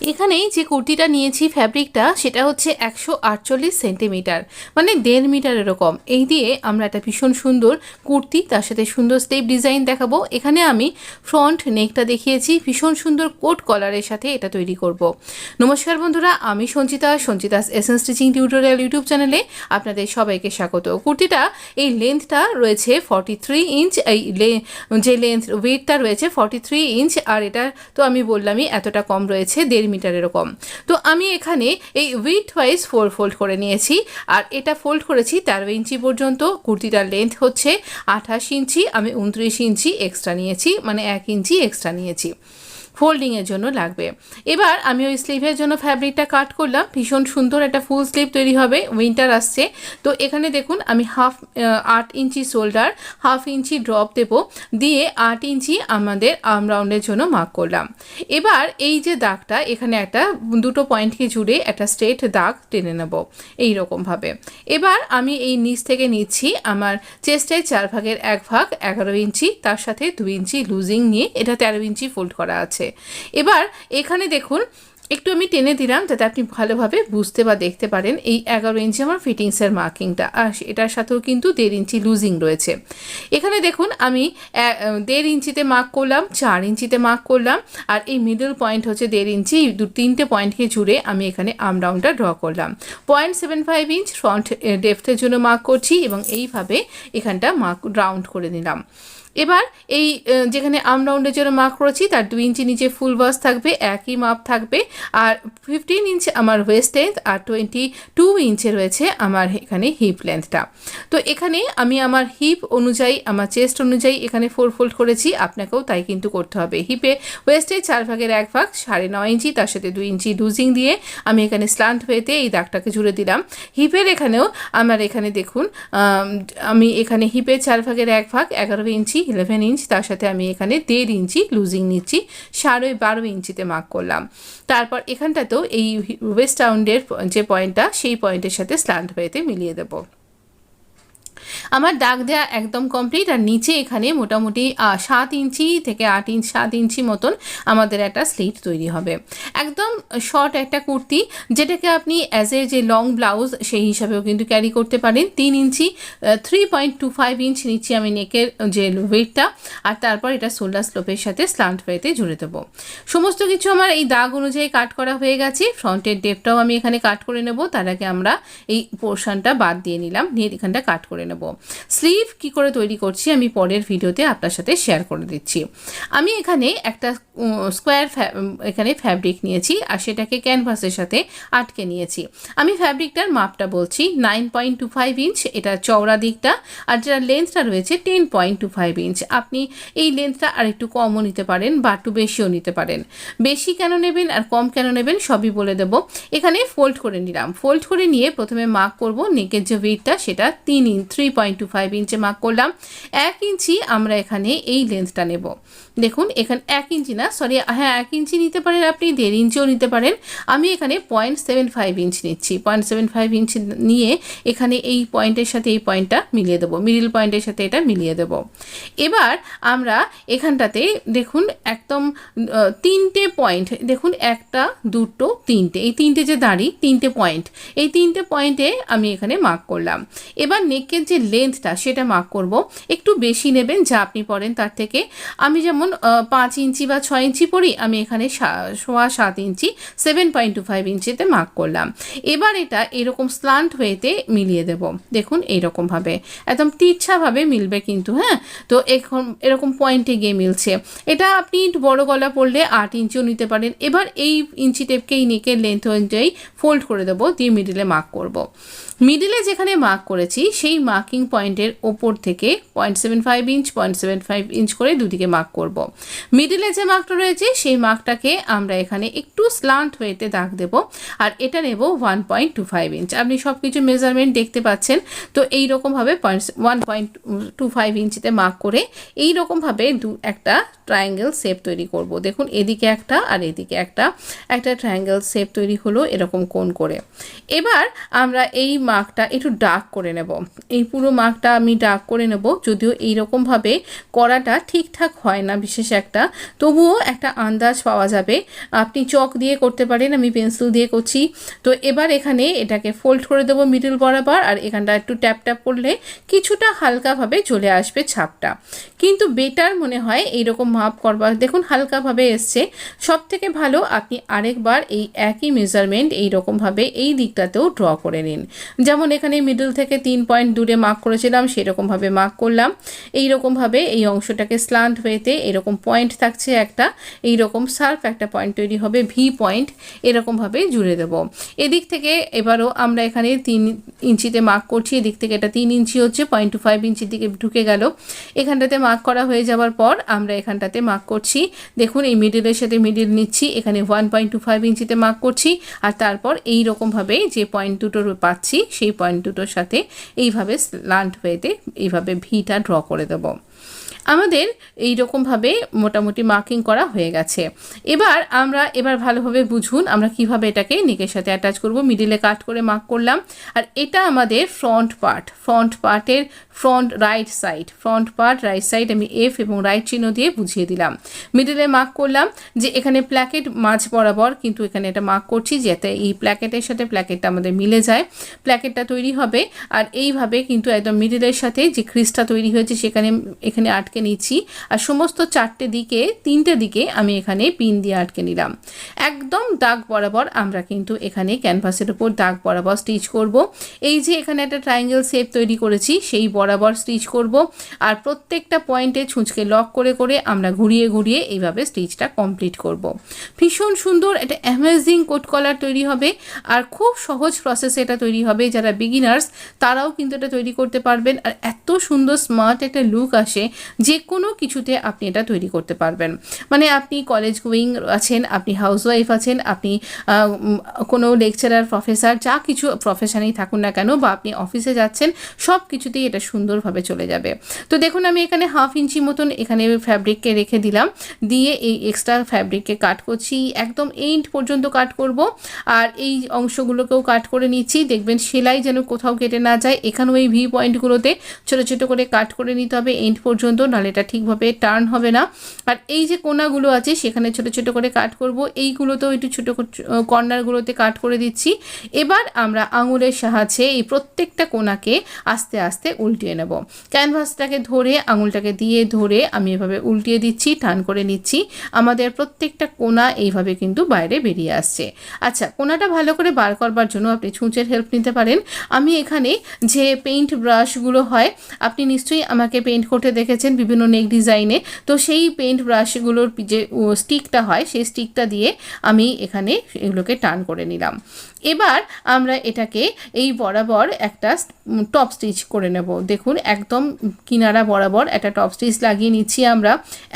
এখানেই যে কুর্তিটা নিয়েছি ফ্যাব্রিকটা সেটা হচ্ছে 148 সেন্টিমিটার, মানে 1.5 মিটার এরকম। এই দিয়ে আমরা একটা ভীষণ সুন্দর কুর্তি, তার সাথে সুন্দর স্টেপ ডিজাইন দেখাবো। এখানে আমি ফ্রন্ট নেকটা দেখিয়েছি, ভীষণ সুন্দর কোট কলারের সাথে এটা তৈরি করব। নমস্কার বন্ধুরা, আমি Sanchita's essence stitching tutorial YouTube চ্যানেলে আপনাদের সবাইকে স্বাগত। কুর্তিটা এই লেন্থটা রয়েছে 43 ইঞ্চ, এই যে লেন্থ ওয়েটটা রয়েছে 43 ইঞ্চ, আর এটা তো আমি বললামই এতটা কম রয়েছে, 1.5 মিটার এরকম। তো আমি এখানে এই উইথ ওয়াইজ 4 ফোল্ড করে নিয়েছি, আর এটা ফোল্ড করেছি 13 ইঞ্চি পর্যন্ত। কুর্তিটার লেন্থ হচ্ছে 28 ইঞ্চি, আমি 29 ইঞ্চি এক্সট্রা নিয়েছি, মানে 1 ইঞ্চি এক্সট্রা নিয়েছি, ফোল্ডিংয়ের জন্য লাগবে। এবার আমি ওই স্লিভের জন্য ফ্যাব্রিকটা কাট করলাম, ভীষণ সুন্দর একটা ফুল স্লিভ তৈরি হবে, উইন্টার আসছে। তো এখানে দেখুন আমি 8 ইঞ্চি শোল্ডার, 1/2 ইঞ্চি ড্রপ দেব, দিয়ে 8 ইঞ্চি আমাদের আর্ম রাউন্ডের জন্য মার্ক করলাম। এবার এই যে দাগটা, এখানে একটা দুটো পয়েন্টকে জুড়ে একটা স্ট্রেট দাগ টেনে নেব এইরকমভাবে। এবার আমি এই নিচ থেকে নিচ্ছি আমার চেস্টের 4 ভাগের 1 ভাগ, 11 ইঞ্চি, তার সাথে 2 ইঞ্চি লুজিং নিয়ে এটা 13 ইঞ্চি ফোল্ড করা আছে। এবার এখানে দেখুন একটু আমি টেনে দিলাম যাতে আপনি ভালোভাবে বুঝতে বা দেখতে পারেন। এই 11 ইঞ্চি আমার ফিটিংসের মার্কিংটা, আর এটার সাথেও কিন্তু 1.5 ইঞ্চি লুজিং রয়েছে। এখানে দেখুন আমি 1.5 ইঞ্চিতে মার্ক করলাম, 4 ইঞ্চিতে মার্ক করলাম, আর এই মিডল পয়েন্ট হচ্ছে 1.5 ইঞ্চি। তিনটে পয়েন্টকে জুড়ে আমি এখানে আর্ম রাউন্ডটা ড্র করলাম। 0.75 ইঞ্চ ফ্রন্ট ডেপথের জন্য মার্ক করছি, এবং এইভাবে এখানটা মার্ক রাউন্ড করে নিলাম। এবার এই যেখানে আর্ম রাউন্ডের জন্য মার্ক করেছি তার 2 ইঞ্চি নিচে ফুল বাস থাকবে, একই মাপ থাকবে, আর 15 ইঞ্চ আমার ওয়েস্ট লেন্থ, আর 22 ইঞ্চে রয়েছে আমার এখানে হিপ লেন্থটা। তো এখানে আমি আমার হিপ অনুযায়ী, আমার চেস্ট অনুযায়ী এখানে 4 ফোল্ড করেছি, আপনাকেও তাই কিন্তু করতে হবে। হিপে ওয়েস্টে 4 ভাগের 1 ভাগ, 9.5 ইঞ্চি, তার সাথে 2 ইঞ্চি লুজিং দিয়ে আমি এখানে স্ল্যান্ট ওয়েতে এই দাগটাকে জুড়ে দিলাম। হিপের এখানেও আমার এখানে দেখুন আমি এখানে হিপের 4 ভাগের 1 ভাগ, 11 ইঞ্চি, 11 ইঞ্চ, তার সাথে আমি এখানে 1.5 ইঞ্চি লুজিং নিচ্ছি, 12.5 ইঞ্চিতে মার্ক করলাম। তারপর এখানটাতেও এই ওয়েস্ট রাউন্ডের যে পয়েন্টটা, সেই পয়েন্টের সাথে স্ল্যান্ট ওয়েতে মিলিয়ে দেবো। আমার দাগ দেওয়া একদম কমপ্লিট, আর নিচে এখানে মোটামুটি 7 ইঞ্চি থেকে 8 ইঞ্চ 7 ইঞ্চি মতন আমাদের একটা স্লিট তৈরি হবে। একদম শর্ট একটা কুর্তি, যেটাকে আপনি অ্যাজ এ যে লং ব্লাউজ সেই হিসাবেও কিন্তু ক্যারি করতে পারেন। 3 ইঞ্চি 3.25 ইঞ্চ নিচ্ছি আমি নেকের যে ওয়েটটা, আর তারপর এটা শোল্ডার স্লোপের সাথে স্ল্যান্ট ওয়েতে জুড়ে দেবো। সমস্ত কিছু আমার এই দাগ অনুযায়ী কাট করা হয়ে গেছে। ফ্রন্টের ডেপটাও আমি এখানে কাট করে নেব, তার আগে আমরা এই পোর্শনটা বাদ দিয়ে নিলাম, নিয়ে এখানটা কাট করে নেব। স্লিভ কি করে তৈরি করছি আমি পরের ভিডিওতে আপনার সাথে শেয়ার করে দিচ্ছি। আমি এখানে একটা স্কোয়ার এখানে ফ্যাব্রিক নিয়েছি, আর সেটাকে ক্যানভাসের সাথে আটকে নিয়েছি। আমি ফ্যাব্রিকটার মাপটা বলছি 9.25 ইঞ্চ, এটা চওড়া দিকটা, আর যেটা লেন্থটা রয়েছে 10.25 ইঞ্চ। আপনি এই লেন্থটা আর একটু কমও নিতে পারেন বা একটু বেশিও নিতে পারেন। বেশি কেন নেবেন আর কম কেন নেবেন সবই বলে দেব। এখানে ফোল্ড করে নিলাম, ফোল্ড করে নিয়ে প্রথমে মার্ক করব নেকের যে ওয়েটটা, সেটা 3.25 ইঞ্চে মার্ক করলাম। 1 ইঞ্চি আমরা এখানে এই লেন্থটা নেব। দেখুন এখানে 1 ইঞ্চি না, সরি, হ্যাঁ 1 ইঞ্চি নিতে পারেন, আপনি 1.5 ইঞ্চিও নিতে পারেন। আমি এখানে 0.75 ইঞ্চ নিচ্ছি। 0.75 ইঞ্চ নিয়ে এখানে এই পয়েন্টের সাথে এই পয়েন্টটা মিলিয়ে দেবো, মিডিল পয়েন্টের সাথে এটা মিলিয়ে দেব। এবার আমরা এখানটাতে দেখুন একদম 3টে পয়েন্ট, দেখুন 1টা 2টো 3টে, এই 3টে যে দাঁড়ি 3টে পয়েন্ট, এই 3টে পয়েন্টে আমি এখানে মার্ক করলাম। এবার নেকের যে লেন্থটা সেটা মার্ক করব, একটু বেশি নেবেন যা আপনি পরেন তার থেকে। আমি যেমন 5 ইঞ্চি বা 6 ইঞ্চি পরি, আমি এখানে 7 ইঞ্চি 7.25 ইঞ্চিতে মার্ক করলাম। এবার এটা এরকম স্ল্যান্ট ওয়েতে মিলিয়ে দেব, দেখুন এইরকমভাবে একদম তিরছাভাবে মিলবে কিন্তু, হ্যাঁ। তো এখন এরকম পয়েন্টে গিয়ে মিলছে। এটা আপনি বড় গলা পড়লে 8 ইঞ্চিও নিতে পারেন। এবার এই ইঞ্চি টেপকে এই নেকের লেন্থ অনুযায়ী ফোল্ড করে দেবো, দিয়ে মিডিলে মার্ক করব। মিডিলে যেখানে মার্ক করেছি সেই মার্কিং পয়েন্টের ওপর থেকে 0.75 ইঞ্চ 0.75 ইঞ্চ করে দুদিকে মার্ক করব। মিডিলে যে মার্কটা রয়েছে সেই মার্কটাকে আমরা এখানে একটু স্ল্যান্ট ওয়েতে দাগ দেব, আর এটা নেব 1.25 ইঞ্চ। আপনি সব কিছু মেজারমেন্ট দেখতে পাচ্ছেন। তো এইরকমভাবে 1.25 ইঞ্চিতে মার্ক করে এইরকমভাবে একটা ট্রায়াঙ্গেল শেপ তৈরি করব। দেখুন এদিকে একটা আর এদিকে একটা ট্রায়াঙ্গেল শেপ তৈরি হলো এরকম কোণ করে। এবার আমরা এই মার্কটা একটু ডার্ক করে নেব, এই পুরো মার্কটা আমি ডার্ক করে নেব। যদিও এইরকমভাবে করাটা ঠিকঠাক হয় না বিশেষ একটা, তবুও একটা আন্দাজ পাওয়া যাবে। আপনি চক দিয়ে করতে পারেন, আমি পেন্সিল দিয়ে করছি। তো এবার এখানে এটাকে ফোল্ড করে দেবো মিডল বরাবর, আর এখানটা একটু ট্যাপ ট্যাপ করলে কিছুটা হালকাভাবে চলে আসবে ছাপটা। কিন্তু বেটার মনে হয় এইরকম মাপ করবার। দেখুন হালকাভাবে এসছে। সব থেকে ভালো আপনি আরেকবার এই একই মেজারমেন্ট এইরকমভাবে এই দিকটাতেও ড্র করে নিন। যেমন এখানে মিডল থেকে 3 পয়েন্ট দূরে মার্ক করেছিলাম সেরকমভাবে মার্ক করলাম। এইরকমভাবে এই অংশটাকে স্ল্যান্ট ওয়েতে এরকম পয়েন্ট থাকছে একটা, এইরকম শার্প একটা পয়েন্ট তৈরি হবে, ভি পয়েন্ট, এরকমভাবে জুড়ে দেব। এদিক থেকে এবারও আমরা এখানে 3 ইঞ্চিতে মার্ক করছি, এদিক থেকে এটা 3 ইঞ্চি হচ্ছে, 0.25 ইঞ্চির দিকে ঢুকে গেল। এখানটাতে মার্ক করা হয়ে যাওয়ার পর আমরা এখানটাতে মার্ক করছি। দেখুন এই মিডিলের সাথে মিডিল নিচ্ছি, এখানে 1.25 ইঞ্চিতে মার্ক করছি, আর তারপর এই রকমভাবে যে পয়েন্ট দুটো পাচ্ছি সেই পয়েন্ট দুটোর সাথে এইভাবে স্ল্যান্ট ওয়েতে এইভাবে ভিটা ড্র করে দেব। আমাদের এই রকমভাবে মোটামুটি মার্কিং করা হয়ে গেছে। এবার ভালোভাবে বুঝুন আমরা কিভাবে এটাকে নেকের সাথে অ্যাটাচ করব। মিডিলে কাট করে মার্ক করলাম, আর এটা আমাদের ফ্রন্ট পার্টের ফ্রন্ট রাইট সাইড আমি এফ এবং রাইট চিহ্ন দিয়ে বুঝিয়ে দিলাম। মিডিলে মার্ক করলাম যে এখানে প্ল্যাকেট মাঝ বরাবর, কিন্তু এখানে এটা মার্ক করছি যাতে এই প্ল্যাকেটের সাথে প্ল্যাকেটটা আমাদের মিলে যায়, প্ল্যাকেটটা তৈরি হবে। আর এইভাবে কিন্তু একদম মিডিলের সাথে যে ক্রিজটা তৈরি হয়েছে এখানে আটকে নিচ্ছি, আর সমস্ত 3টে দিকে আমি এখানে পিন দিয়ে আটকে নিলাম। একদম দাগ বরাবর আমরা কিন্তু এখানে ক্যানভাসের উপর দাগ বরাবর স্টিচ করব। এই যে এখানে একটা ট্রায়াঙ্গেল শেপ তৈরি করেছি সেই বরাবর স্টিচ করব, আর প্রত্যেকটা পয়েন্টে ছুঁচকে লক করে করে আমরা ঘুরিয়ে ঘুরিয়ে এইভাবে স্টিচটা কমপ্লিট করব। ভীষণ সুন্দর একটা অ্যামেজিং কোট কলার তৈরি হবে, আর খুব সহজ প্রসেসে এটা তৈরি হবে। যারা বিগিনার্স তারাও কিন্তু এটা তৈরি করতে পারবেন, আর এত সুন্দর স্মার্ট একটা লুক আসে যে কোনো কিছুতে আপনি এটা তৈরি করতে পারবেন। মানে আপনি কলেজ গোয়িং আছেন, আপনি হাউসওয়াইফ আছেন, আপনি কোনো লেকচারার, প্রফেসর, যা কিছু প্রফেশনেই থাকুন না কেন, বা আপনি অফিসে যাচ্ছেন, সব কিছুতেই এটা সুন্দরভাবে চলে যাবে। তো দেখুন আমি এখানে 1/2 ইঞ্চি মতন এখানে ফ্যাব্রিককে রেখে দিলাম, দিয়ে এই এক্সট্রা ফ্যাব্রিককে কাট করছি, একদম এন্ড পর্যন্ত কাট করব, আর এই অংশগুলোকেও কাট করে নিচ্ছি। দেখবেন সেলাই যেন কোথাও কেটে না যায়, এখানেও এই ভি পয়েন্টগুলোতে ছোটো ছোটো করে কাট করে নিতে হবে এন্ড পর্যন্ত, নাহলে এটা ঠিকভাবে টার্ন হবে না। আর এই যে কোনাগুলো আছে সেখানে ছোটো ছোটো করে কাট করব, এইগুলোতেও একটু ছোটো কর্নারগুলোতে কাট করে দিচ্ছি। এবার আমরা আঙুলের সাহায্যে এই প্রত্যেকটা কোনাকে আস্তে আস্তে উল্টিয়ে নেব। ক্যানভাসটাকে ধরে আঙুলটাকে দিয়ে ধরে আমি এভাবে উল্টিয়ে দিচ্ছি, টান করে নিচ্ছি। আমাদের প্রত্যেকটা কোনা এইভাবে কিন্তু বাইরে বেরিয়ে আসছে। আচ্ছা, কোনাটা ভালো করে বার করবার জন্য আপনি ছুঁচের হেল্প নিতে পারেন। আমি এখানে যে পেইন্ট ব্রাশগুলো হয়, আপনি নিশ্চয়ই আমাকে পেইন্ট করতে দেখেছেন বিভিন্ন নেক ডিজাইনে, তো সেই পেইন্ট ব্রাশগুলোর যে স্টিকটা হয় সেই স্টিকটা দিয়ে আমি এখানে এগুলোকে টান করে নিলাম। এবার আমরা এটাকে এই বরাবর একটা টপ স্টিচ করে নেব। দেখুন একদম কিনারা বরাবর একটা টপ স্টিচ লাগিয়ে নিচ্ছি আমরা।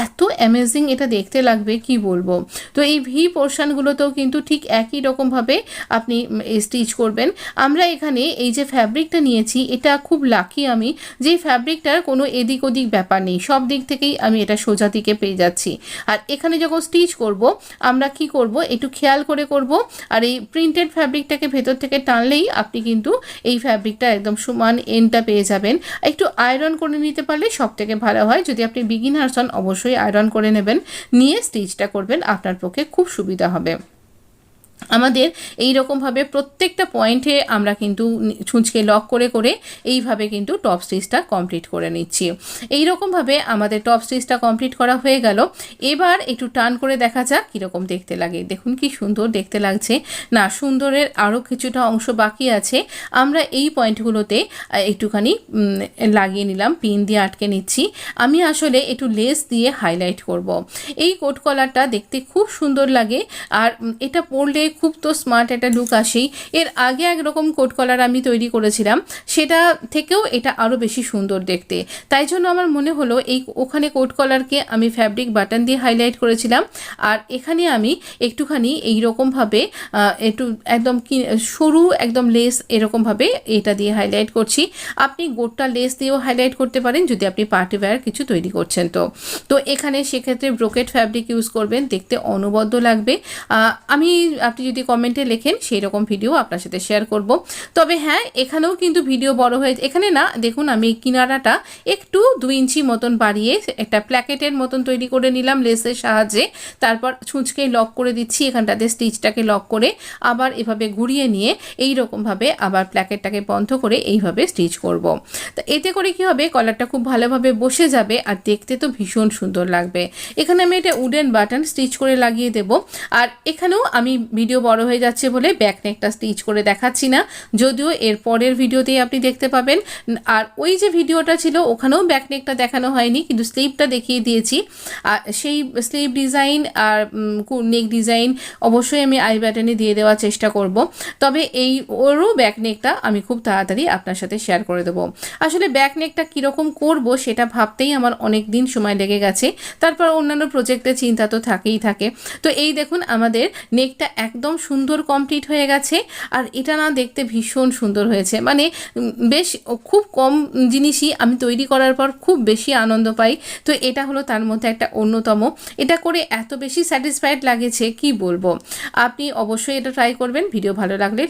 এত অ্যামেজিং এটা দেখতে লাগবে কি বলবো। তো এই ভি পোর্শনগুলোতেও কিন্তু ঠিক একই রকমভাবে আপনি স্টিচ করবেন। আমরা এখানে এই যে ফ্যাব্রিকটা নিয়েছি, এটা খুব লাকি আমি যে ফ্যাব্রিকটার কোনো এদিক ওদিক ব্যাপার নেই, সব দিক থেকেই আমি এটা সোজা দিকে পেয়ে যাচ্ছি। আর এখানে যখন স্টিচ করব আমরা কি করব, একটু খেয়াল করে করব। আর এই প্রিন্টেড ফ্যাব্রিকটাকে ভেতর থেকে টানলেই আপনি কিন্তু এই ফ্যাব্রিকটা একদম সমান এন্ডটা পেয়ে যাবেন। একটু আয়রন করে নিতে পারলে সব থেকে ভালো হয়। যদি আপনি বিগিনার্স হন অবশ্যই আয়রন করে নেবেন, নিয়ে স্টিচটা করবেন, আপনার পক্ষে খুব সুবিধা হবে। আমাদের এই রকমভাবে প্রত্যেকটা পয়েন্টে আমরা কিন্তু ছুঁচকে লক করে করে এইভাবে কিন্তু টপ স্টিচটা কমপ্লিট করে নিচ্ছি। এই রকমভাবে আমাদের টপ স্টিচটা কমপ্লিট করা হয়ে গেল। এবার একটু টান করে দেখা যাক কীরকম দেখতে লাগে। দেখুন কি সুন্দর দেখতে লাগছে না? সুন্দরের আরও কিছুটা অংশ বাকি আছে। আমরা এই পয়েন্টগুলোতে একটুখানি লাগিয়ে নিলাম, পিন দিয়ে আটকে নিচ্ছি। আমি আসলে একটু লেস দিয়ে হাইলাইট করব। এই কোট কলারটা দেখতে খুব সুন্দর লাগে, আর এটা পরলে খুব তো স্মার্ট একটা লুক আসেই। এর আগে একরকম কোট কলার আমি তৈরি করেছিলাম, সেটা থেকেও এটা আরও বেশি সুন্দর দেখতে। তাই জন্য আমার মনে হলো ওখানে কোট কলারকে আমি ফ্যাব্রিক বাটন দিয়ে হাইলাইট করেছিলাম, আর এখানে আমি একটুখানি এইরকমভাবে একটু একদম সরু একদম লেস এরকমভাবে এটা দিয়ে হাইলাইট করছি। আপনি গোটা লেস দিয়েও হাইলাইট করতে পারেন যদি আপনি পার্টি ওয়্যার কিছু তৈরি করছেন। তো এখানে সেক্ষেত্রে ব্রোকেট ফ্যাব্রিক ইউজ করবেন, দেখতে অনবদ্য লাগবে। আপনি যদি কমেন্টে লেখেন সেই রকম ভিডিও আপনার সাথে শেয়ার করব। তবে হ্যাঁ, এখানেও কিন্তু ভিডিও বড় হয়ে, এখানে না দেখুন আমি কিনারাটা একটু 2 ইঞ্চি মতন বাড়িয়ে একটা প্ল্যাকেটের মতন তৈরি করে নিলাম লেসের সাহায্যে। তারপর ছুঁচকে লক করে দিচ্ছি, এখানটাতে স্টিচটাকে লক করে আবার এভাবে ঘুরিয়ে নিয়ে এই রকমভাবে আবার প্ল্যাকেটটাকে বন্ধ করে এইভাবে স্টিচ করব। তো এতে করে কি হবে, কলারটা খুব ভালোভাবে বসে যাবে আর দেখতে তো ভীষণ সুন্দর লাগবে। এখানে আমি এটা উডেন বাটন স্টিচ করে লাগিয়ে দেব। আর এখানেও আমি ভিডিও বড় হয়ে যাচ্ছে বলে ব্যাক নেকটা স্টিচ করে দেখাচ্ছি না, যদিও এর পরের ভিডিওতেই আপনি দেখতে পাবেন। আর ওই যে ভিডিওটা ছিল ওখানেও ব্যাক নেকটা দেখানো হয়নি, কিন্তু স্লিভটা দেখিয়ে দিয়েছি। আর সেই স্লিভ ডিজাইন আর নেক ডিজাইন অবশ্যই আমি আই বাটনে দিয়ে দেওয়ার চেষ্টা করব। তবে ওরও ব্যাক নেকটা আমি খুব তাড়াতাড়ি আপনার সাথে শেয়ার করে দেবো। আসলে ব্যাক নেকটা কীরকম করব সেটা ভাবতেই আমার অনেক দিন সময় লেগে গেছে, তারপর অন্যান্য প্রজেক্টের চিন্তা তো থাকেই থাকে। তো এই দেখুন আমাদের নেকটা একদম সুন্দর কমপ্লিট হয়ে গেছে। আর এটা না দেখতে ভীষণ সুন্দর হয়েছে, মানে বেশ খুব কম জিনিসই আমি তৈরি করার পর খুব বেশি আনন্দ পাই। তো এটা হলো তার মধ্যে একটা অন্যতম। এটা করে এত বেশি স্যাটিসফাইড লাগেছে কি বলবো। আপনি অবশ্যই এটা ট্রাই করবেন। ভিডিও ভালো লাগলে